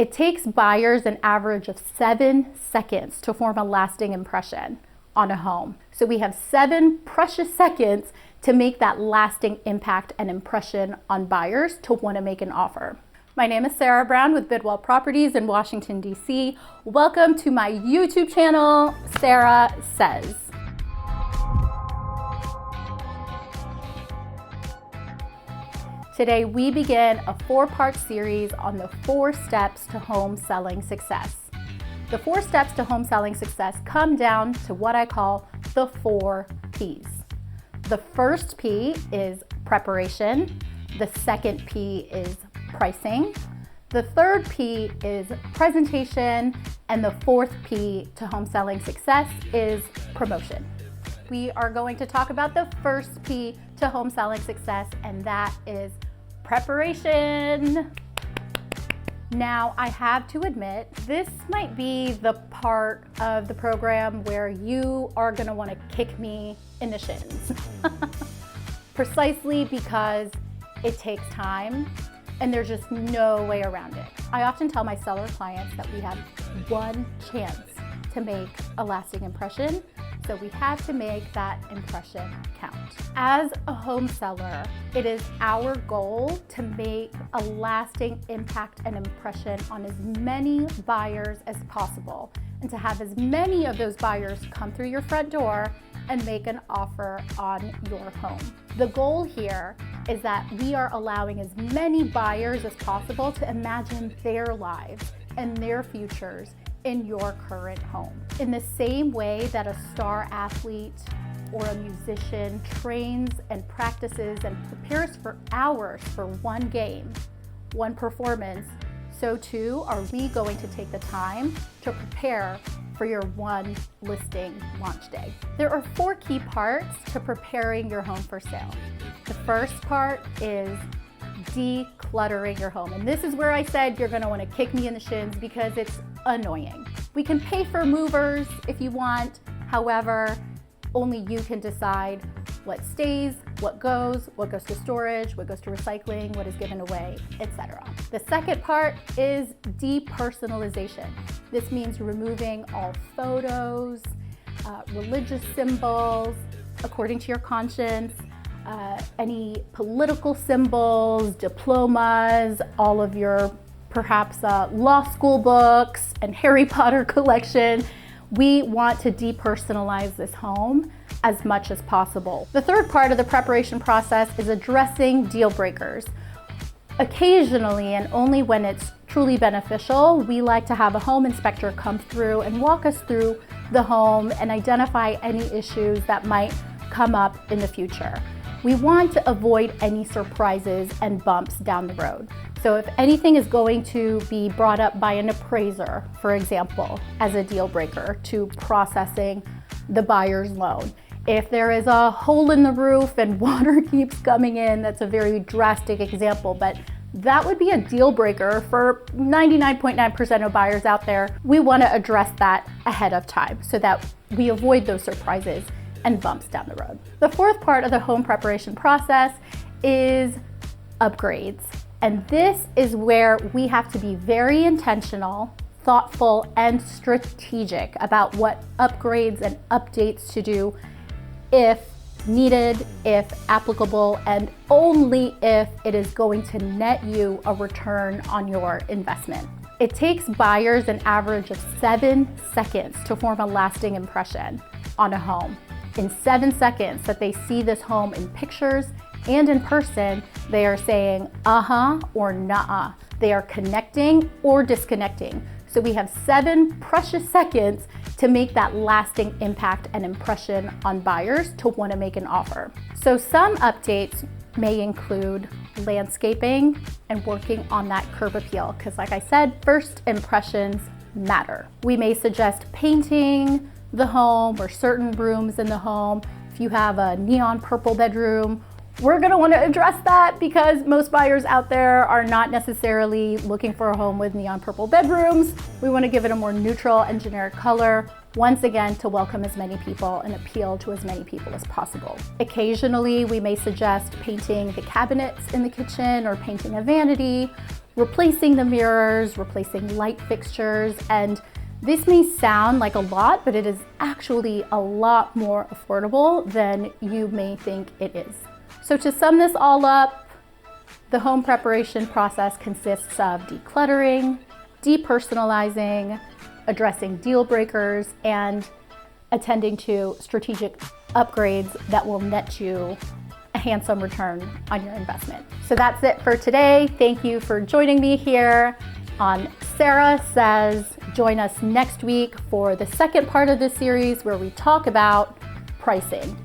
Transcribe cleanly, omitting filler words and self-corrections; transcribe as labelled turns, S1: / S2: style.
S1: It takes buyers an average of 7 seconds to form a lasting impression on a home. So we have 7 precious seconds to make that lasting impact and impression on buyers to want to make an offer. My name is Sarah Brown with Bidwell Properties in Washington, D.C. Welcome to my YouTube channel, Sarah Says. Today we begin a 4-part series on the 4 steps to home selling success. The 4 steps to home selling success come down to what I call the 4 P's. The first P is preparation. The second P is pricing. The third P is presentation. And the fourth P to home selling success is promotion. We are going to talk about the first P to home selling success, and that is preparation. Now, I have to admit, this might be the part of the program where you are gonna wanna kick me in the shins. Precisely because it takes time and there's just no way around it. I often tell my seller clients that we have one chance to make a lasting impression, so we have to make that impression count. As a home seller, it is our goal to make a lasting impact and impression on as many buyers as possible, and to have as many of those buyers come through your front door and make an offer on your home. The goal here is that we are allowing as many buyers as possible to imagine their lives and their futures in your current home. In the same way that a star athlete or a musician trains and practices and prepares for hours for one game, one performance, so too are we going to take the time to prepare for your one listing launch day. There are 4 key parts to preparing your home for sale. The first part is decluttering your home. And this is where I said you're gonna wanna kick me in the shins because it's annoying. We can pay for movers if you want. However, only you can decide what stays, what goes to storage, what goes to recycling, what is given away, etc. The second part is depersonalization. This means removing all photos, religious symbols, according to your conscience, any political symbols, diplomas, all of your perhaps law school books and Harry Potter collection. We want to depersonalize this home as much as possible. The third part of the preparation process is addressing deal breakers. Occasionally, and only when it's truly beneficial, we like to have a home inspector come through and walk us through the home and identify any issues that might come up in the future. We want to avoid any surprises and bumps down the road. So if anything is going to be brought up by an appraiser, for example, as a deal breaker to processing the buyer's loan, if there is a hole in the roof and water keeps coming in, that's a very drastic example, but that would be a deal breaker for 99.9% of buyers out there. We want to address that ahead of time so that we avoid those surprises and bumps down the road. The fourth part of the home preparation process is upgrades. And this is where we have to be very intentional, thoughtful, and strategic about what upgrades and updates to do if needed, if applicable, and only if it is going to net you a return on your investment. It takes buyers an average of 7 seconds to form a lasting impression on a home. In 7 seconds that they see this home in pictures and in person, they are saying uh-huh or nuh-uh. They are connecting or disconnecting. So we have 7 precious seconds to make that lasting impact and impression on buyers to want to make an offer. So some updates may include landscaping and working on that curb appeal, because like I said, first impressions matter. We may suggest painting the home or certain rooms in the home. If you have a neon purple bedroom, we're gonna wanna address that because most buyers out there are not necessarily looking for a home with neon purple bedrooms. We wanna give it a more neutral and generic color, once again, to welcome as many people and appeal to as many people as possible. Occasionally, we may suggest painting the cabinets in the kitchen or painting a vanity, replacing the mirrors, replacing light fixtures, and this may sound like a lot, but it is actually a lot more affordable than you may think it is. So to sum this all up, the home preparation process consists of decluttering, depersonalizing, addressing deal breakers, and attending to strategic upgrades that will net you a handsome return on your investment. So that's it for today. Thank you for joining me here on Sarah Says. Join us next week for the second part of this series where we talk about pricing.